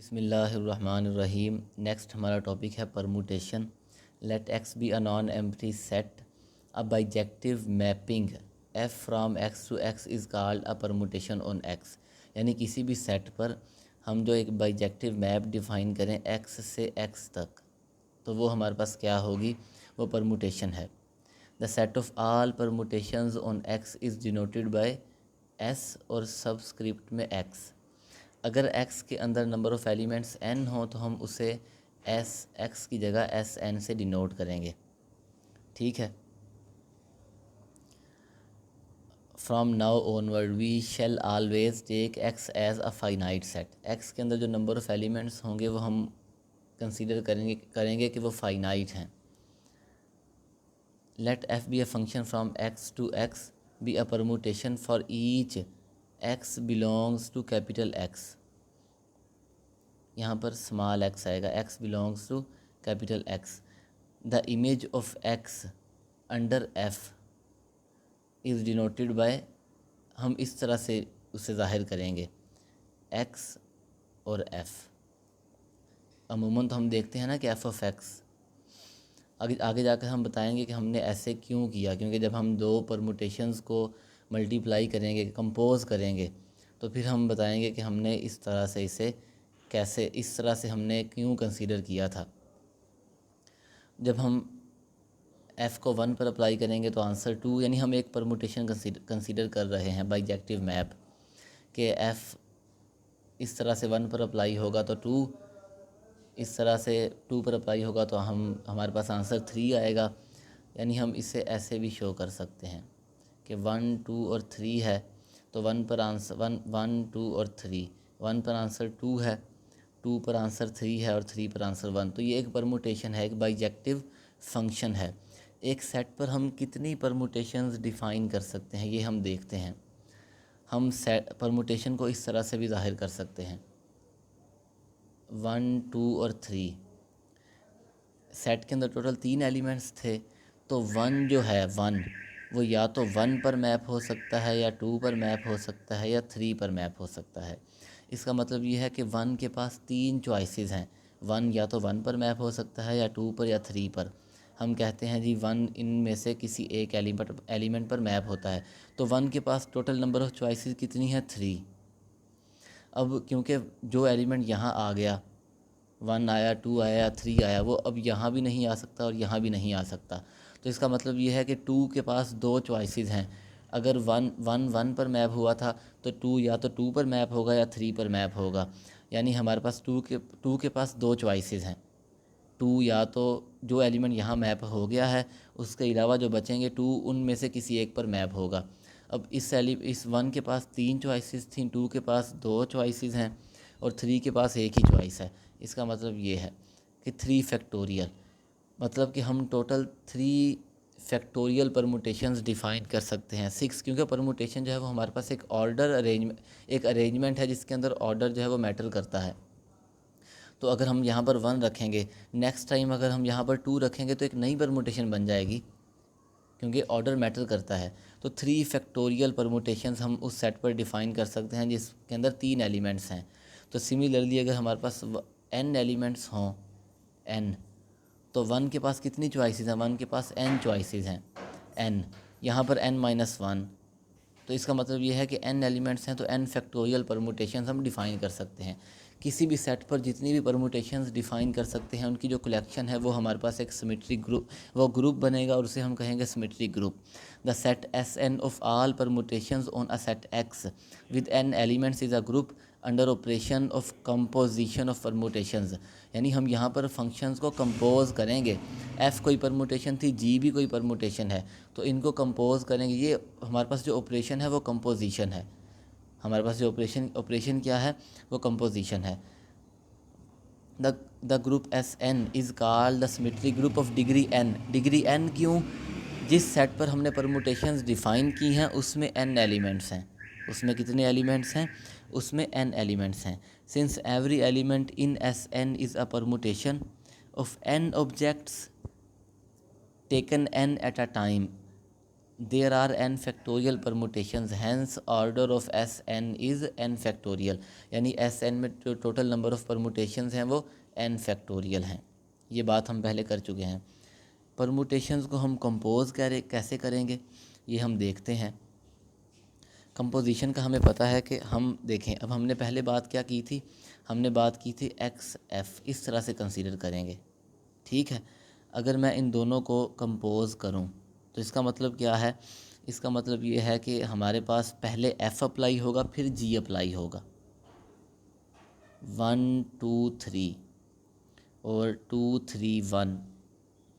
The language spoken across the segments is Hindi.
बिस्मिल्लाहिर्रहमानिर्रहीम। नेक्स्ट हमारा टॉपिक है permutation. Let X be a non empty set. A bijective mapping F from X to X is called a permutation on X. यानी किसी भी सेट पर हम जो एक बाइजेक्टिव मैप डिफ़ाइन करें एक्स से एक्स तक, तो वो हमारे पास क्या होगी, वो परमुटेशन है। The set of all permutations on x is denoted by S और सबस्क्रिप्ट में एक्स। अगर x के अंदर नंबर ऑफ़ एलिमेंट्स n हो तो हम उसे एस x की जगह एस एन से डिनोट करेंगे। ठीक है। From now onward we shall always take x as a finite set. x के अंदर जो नंबर ऑफ़ एलिमेंट्स होंगे वो हम कंसीडर करेंगे कि वो फाइनाइट हैं। Let f be a function from x to x be a permutation for each x belongs to capital X। यहाँ पर स्मॉल x आएगा, x belongs to capital X। The image of x under f is denoted by, हम इस तरह से उसे ज़ाहिर करेंगे x और f। अमूमन तो हम देखते हैं ना कि f ऑफ x। आगे आगे जाकर हम बताएंगे कि हमने ऐसे क्यों किया, क्योंकि जब हम दो परमुटेशंस को मल्टीप्लाई करेंगे, कंपोज करेंगे, तो फिर हम बताएंगे कि हमने इस तरह से इसे कैसे, इस तरह से हमने क्यों कंसीडर किया था। जब हम f को 1 पर अप्लाई करेंगे तो आंसर 2, यानी हम एक परमुटेशन कंसीडर कर रहे हैं बाइजेक्टिव मैप कि f इस तरह से 1 पर अप्लाई होगा तो 2, इस तरह से 2 पर अप्लाई होगा तो हमारे पास आंसर 3 आएगा। यानी हम इसे ऐसे भी शो कर सकते हैं कि 1, 2 और 3 है, तो 1 पर आंसर 1, 2 और 3, 1 पर आंसर 2 है, 2 पर आंसर 3 है और 3 पर आंसर 1। तो ये एक परमुटेशन है, एक बाइजेक्टिव फंक्शन है। एक सेट पर हम कितनी परमुटेशंस डिफ़ाइन कर सकते हैं ये हम देखते हैं। हम सेट परमुटेशन को इस तरह से भी ज़ाहिर कर सकते हैं 1, 2 और 3। सेट के अंदर टोटल 3 एलिमेंट्स थे, तो 1 जो है 1 वो या तो 1 पर मैप हो सकता है, या 2 पर मैप हो सकता है, या 3 पर मैप हो सकता है। इसका मतलब ये है कि 1 के पास 3 चॉइसेस हैं। 1 या तो 1 पर मैप हो सकता है, या 2 पर, या 3 पर। हम कहते हैं जी 1 इनमें से किसी एक एलिमेंट पर मैप होता है, तो 1 के पास टोटल नंबर ऑफ़ चॉइसेस कितनी है, 3। अब क्योंकि जो एलिमेंट यहाँ आ गया, 1 आया, 2 आया, 3 आया, वो अब यहाँ भी नहीं आ सकता और यहाँ भी नहीं आ सकता। तो इसका मतलब ये है कि 2 के पास 2 चॉइसेस हैं। अगर 1 पर मैप हुआ था तो 2 या तो 2 पर मैप होगा या 3 पर मैप होगा। यानी हमारे पास 2 के पास 2 चॉइसेस हैं। 2 या तो जो एलिमेंट यहाँ मैप हो गया है उसके अलावा जो बचेंगे 2 उनमें से किसी एक पर मैप होगा। अब इस 1 के पास 3 चॉइसेस थी, 2 के पास 2 चॉइसेस हैं और 3 के पास एक ही चॉइस है। इसका मतलब ये है कि 3 फैक्टोरियल, मतलब कि हम टोटल 3 फैक्टोरियल परमुटेशंस डिफ़ाइन कर सकते हैं। 6, क्योंकि परमुटेशन जो है वो हमारे पास एक एक अरेंजमेंट है जिसके अंदर ऑर्डर जो है वो मैटर करता है। तो अगर हम यहाँ पर 1 रखेंगे, नेक्स्ट टाइम अगर हम यहाँ पर 2 रखेंगे तो एक नई परमुटेशन बन जाएगी, क्योंकि ऑर्डर मैटर करता है। तो 3 फैक्टोरियल परमुटेशंस हम उस सेट पर डिफ़ाइन कर सकते हैं जिसके अंदर 3 एलिमेंट्स हैं। तो सिमिलरली अगर हमारे पास n एलिमेंट्स हों, n, तो 1 के पास कितनी चॉइसेस हैं, 1 के पास n चॉइसेस हैं, n, यहाँ पर n-1। तो इसका मतलब ये है कि n एलिमेंट्स हैं तो n फैक्टोरियल परमुटेशंस हम डिफ़ाइन कर सकते हैं। किसी भी सेट पर जितनी भी परमुटेशंस डिफ़ाइन कर सकते हैं उनकी जो कलेक्शन है वो हमारे पास एक सिमेट्रिक ग्रुप, वो ग्रुप बनेगा और उसे हम कहेंगे symmetric group. The set Sn of all permutations on a set X with n elements is a group under operation of composition of permutations. यानी हम यहाँ पर फंक्शंस को कंपोज करेंगे। f कोई परमुटेशन थी, g भी कोई परमुटेशन है, तो इनको कंपोज करेंगे। ये हमारे पास जो ऑपरेशन है वो कंपोजिशन है। हमारे पास जो ऑपरेशन क्या है, वो कंपोजिशन है। The group Sn is called the symmetric group of degree n। Degree n क्यों? जिस सेट पर हमने परमुटेशंस डिफ़ाइन की हैं उसमें n एलिमेंट्स हैं। उसमें कितने एलिमेंट्स हैं? उसमें n एलिमेंट्स हैं। Since every element in Sn is a permutation of n objects taken n at a time, there are n factorial permutations hence order of S N is n factorial, यानी एस एन में जो टोटल नंबर ऑफ़ परमुटेशंस हैं वो n फैक्टोरियल हैं। ये बात हम पहले कर चुके हैं। परमुटेशंस को हम कंपोज कैसे करेंगे ये हम देखते हैं। कंपोजिशन का हमें पता है कि हम देखें, अब हमने पहले बात क्या की थी, हमने बात की थी एक्स एफ, इस तरह से कंसीडर करेंगे, ठीक है। अगर मैं इन दोनों को कंपोज करूं तो इसका मतलब क्या है, इसका मतलब ये है कि हमारे पास पहले एफ़ अप्लाई होगा फिर जी अप्लाई होगा, 1 2 3 और 2 3 1।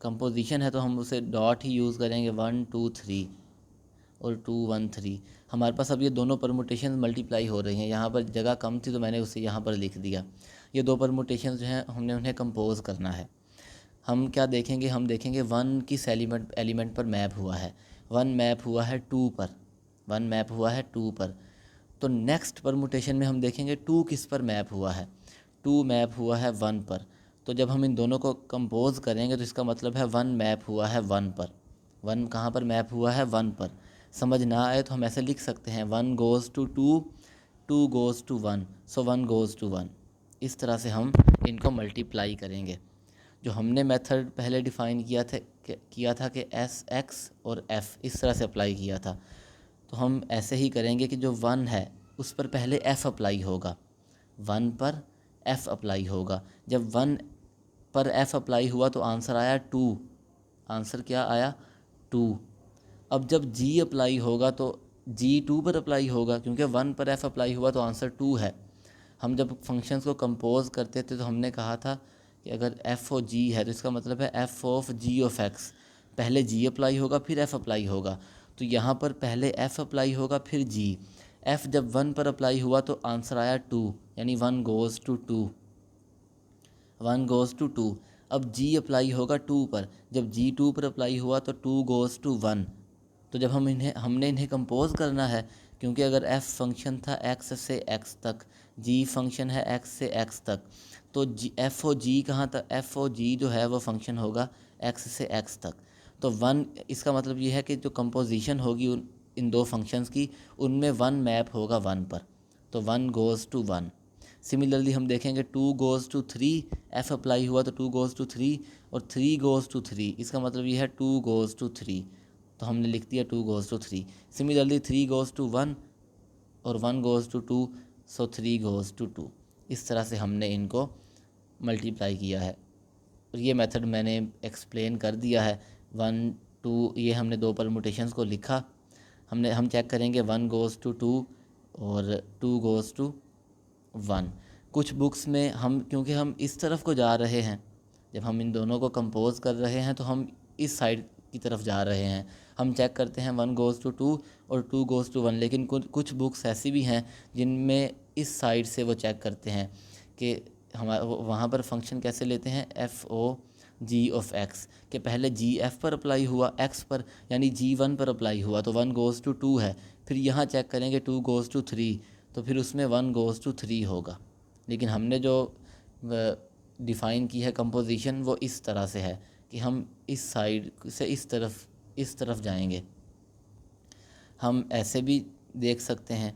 कंपोजिशन है तो हम उसे डॉट ही यूज़ करेंगे, 1 2 3 और 2 1 3। हमारे पास अब ये दोनों परमुटेशन मल्टीप्लाई हो रही हैं, यहाँ पर जगह कम थी तो मैंने उसे यहाँ पर लिख दिया। ये दो परमुटेशन जो हैं हमने उन्हें कंपोज करना है। हम क्या देखेंगे, हम देखेंगे 1 किस एलिमेंट पर मैप हुआ है। 1 मैप हुआ है 2 पर, 1 मैप हुआ है 2 पर। तो नेक्स्ट परमुटेशन में हम देखेंगे 2 किस पर मैप हुआ है, 2 मैप हुआ है 1 पर। तो जब हम इन दोनों को कंपोज करेंगे तो इसका मतलब है 1 मैप हुआ है 1 पर। 1 कहाँ पर मैप हुआ है, 1 पर। समझ ना आए तो हम ऐसे लिख सकते हैं 1 goes to 2, 2 goes to 1, so 1 goes to 1। इस तरह से हम इनको मल्टीप्लाई करेंगे। जो हमने मेथड पहले डिफ़ाइन किया था कि एस एक्स और एफ़ इस तरह से अप्लाई किया था, तो हम ऐसे ही करेंगे कि जो 1 है उस पर पहले एफ़ अप्लाई होगा, 1 पर एफ़ अप्लाई होगा। जब 1 पर एफ़ अप्लाई हुआ तो आंसर आया 2, आंसर क्या आया 2। अब जब जी अप्लाई होगा तो जी 2 पर अप्लाई होगा, क्योंकि 1 पर एफ़ अप्लाई हुआ तो आंसर 2 है। हम जब फंक्शंस को कंपोज करते थे तो हमने कहा था कि अगर एफ़ ओ जी है तो इसका मतलब है F of G of X, पहले जी अप्लाई होगा फिर एफ़ अप्लाई होगा। तो यहाँ पर पहले एफ़ अप्लाई होगा फिर जी। एफ़ जब 1 पर अप्लाई हुआ तो आंसर आया 2, यानी 1 गोज़ टू 2, 1 गोज़ टू 2। अब जी अप्लाई होगा 2 पर, जब जी 2 पर अप्लाई हुआ तो 2 गोज़ टू 1। तो जब हमने इन्हें कंपोज करना है, क्योंकि अगर एफ़ फंक्शन था एक्स से एक्स तक, जी फंक्शन है एक्स से एक्स तक, तो जी एफ़ ओ जी कहाँ तक, एफ़ ओ जी जो है वो फंक्शन होगा एक्स से एक्स तक। तो 1, इसका मतलब ये है कि जो कंपोजिशन होगी इन दो फंक्शंस की, उनमें 1 मैप होगा 1 पर, तो 1 गोज़ टू 1। सिमिलरली हम देखेंगे 2 गोज़ टू 3, एफ़ अप्लाई हुआ तो 2 गोज़ टू 3 और 3 गोज़ टू 3, इसका मतलब ये है 2 गोज़ टू 3, तो हमने लिख दिया 2 goes to 3। Similarly 3 goes to 1 और 1 goes to 2, so 3 goes to 2। इस तरह से हमने इनको मल्टीप्लाई किया है और ये मेथड मैंने एक्सप्लेन कर दिया है। 1 2 ये हमने दो परमुटेशंस को लिखा, हम चेक करेंगे 1 गोज़ टू 2 और 2 गोज़ टू 1। कुछ बुक्स में हम, क्योंकि हम इस तरफ को जा रहे हैं, जब हम इन दोनों को कंपोज कर रहे हैं तो हम इस साइड की तरफ जा रहे हैं, हम चेक करते हैं 1 गोज़ टू 2 और 2 गोज़ टू 1। लेकिन कुछ बुक्स ऐसी भी हैं जिनमें इस साइड से वो चेक करते हैं कि हमारा वहाँ पर फंक्शन कैसे लेते हैं, F O G of X, के पहले जी एफ़ पर अप्लाई हुआ एक्स पर, यानी जी 1 पर अप्लाई हुआ तो 1 गोज़ टू 2 है। फिर यहाँ चेक करेंगे 2 गोज़ टू 3, तो फिर उसमें 1 गोज़ टू 3 होगा। लेकिन हमने जो डिफ़ाइन की है कंपोजिशन वो इस तरह से है कि हम इस साइड से इस तरफ जाएंगे। हम ऐसे भी देख सकते हैं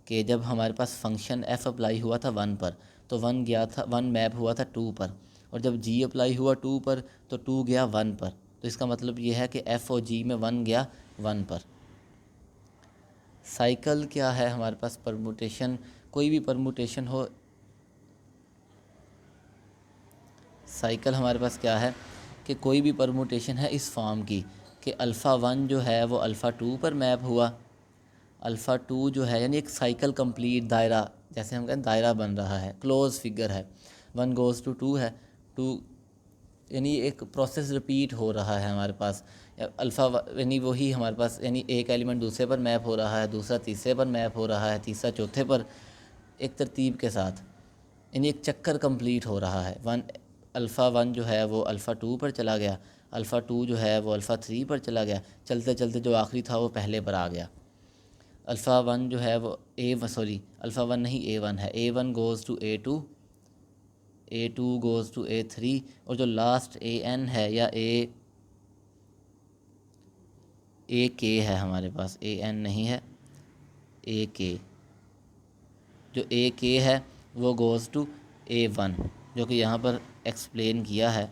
कि जब हमारे पास फंक्शन एफ़ अप्लाई हुआ था 1 पर, तो 1 गया था, 1 मैप हुआ था 2 पर, और जब जी अप्लाई हुआ 2 पर तो 2 गया 1 पर। तो इसका मतलब ये है कि एफ़ और जी में 1 गया 1 पर। साइकिल क्या है हमारे पास, परमुटेशन, कोई भी परमुटेशन हो, साइकिल हमारे पास क्या है कि कोई भी परमुटेशन है इस फॉर्म की कि अल्फ़ा 1 जो है वो अल्फ़ा 2 पर मैप हुआ, अल्फ़ा 2 जो है यानी एक साइकिल कंप्लीट दायरा, जैसे हम कहते हैं दायरा बन रहा है, क्लोज फिगर है। 1 गोज़ टू 2 है, 2 यानी एक प्रोसेस रिपीट हो रहा है हमारे पास। यानी वही हमारे पास, यानी एक एलिमेंट दूसरे पर मैप हो रहा है, दूसरा तीसरे पर मैप हो रहा है, तीसरा चौथे पर, एक तरतीब के साथ, यानी एक चक्कर कंप्लीट हो रहा है। अल्फ़ा 1 जो है वो अल्फ़ा 2 पर चला गया, अल्फ़ा 2 जो है वो अल्फ़ा 3 पर चला गया, चलते चलते जो आखिरी था वो पहले पर आ गया। अल्फ़ा 1 जो है वो अल्फ़ा 1 नहीं A1 है, A1 goes to A2, A2 goes to A3, और जो लास्ट AN है या ए के है हमारे पास, ए एन नहीं है, ए के, जो ए के है वो गोज़ टू ए वन, जो कि यहाँ पर एक्सप्लेन किया है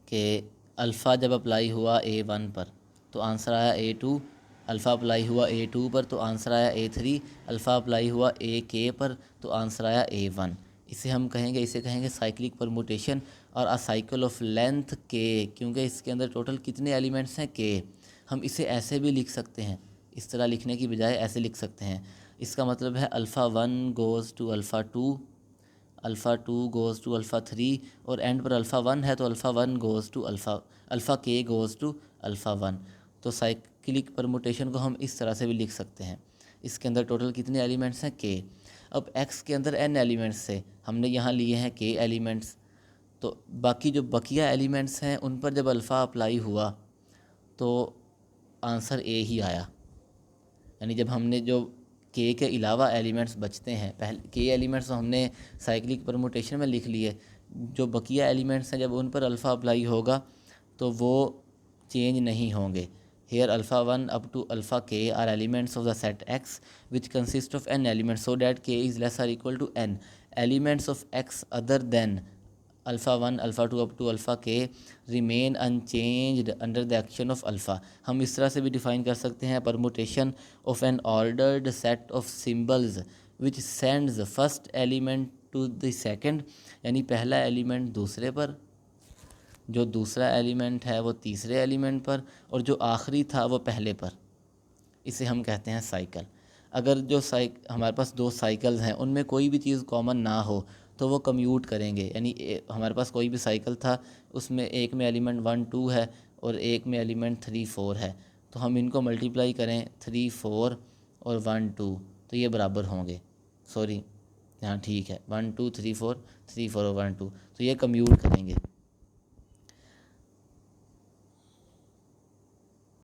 कि अल्फ़ा जब अप्लाई हुआ ए वन पर तो आंसर आया ए टू, अल्फ़ा अप्लाई हुआ ए टू पर तो आंसर आया ए थ्री, अल्फ़ा अप्लाई हुआ ए के पर तो आंसर आया ए वन। इसे कहेंगे साइक्लिक परमुटेशन और अ साइकिल ऑफ लेंथ के, क्योंकि इसके अंदर टोटल कितने एलिमेंट्स हैं के। हम इसे ऐसे भी लिख सकते हैं, इस तरह लिखने की बजाय ऐसे लिख सकते हैं। इसका मतलब है alpha one goes to alpha two, alpha two goes to alpha three, और एंड पर अल्फ़ा वन है तो alpha one goes to alpha K goes to alpha one. तो साइक्लिक परमुटेशन को हम इस तरह से भी लिख सकते हैं। इसके अंदर टोटल कितने एलिमेंट्स हैं के। अब एक्स के अंदर एन एलिमेंट्स थे, हमने यहाँ लिए हैं के एलिमेंट्स, तो बाकी जो बकिया एलिमेंट्स हैं उन पर जब अल्फ़ा अप्लाई हुआ तो आंसर ए ही आया। यानी जब हमने जो के अलावा एलिमेंट्स बचते हैं, पहले के एलिमेंट्स तो हमने साइक्लिक परमुटेशन में लिख लिए, जो बकिया एलिमेंट्स हैं जब उन पर अल्फ़ा अप्लाई होगा तो वो चेंज नहीं होंगे। Here alpha one up to alpha k are elements of the set X which consist of n elements so that k is less or equal to n elements of X other than alpha one alpha two up to alpha k remain unchanged under the action of alpha. हम इस तरह से भी डिफ़ाइन कर सकते हैं permutation of n ordered set of symbols which sends first element to the second, यानी पहला एलिमेंट दूसरे पर, जो दूसरा एलिमेंट है वो तीसरे एलिमेंट पर, और जो आखिरी था वो पहले पर। इसे हम कहते हैं साइकिल। अगर जो हमारे पास दो साइकिल्स हैं उनमें कोई भी चीज़ कॉमन ना हो तो वो कम्यूट करेंगे, यानी हमारे पास कोई भी साइकिल था, उसमें एक में एलिमेंट वन टू है और एक में एलिमेंट थ्री फोर है, तो हम इनको मल्टीप्लाई करें थ्री फोर और वन टू तो ये बराबर होंगे। सॉरी, हाँ ठीक है, वन टू थ्री फोर और वन टू, तो ये कम्यूट करेंगे।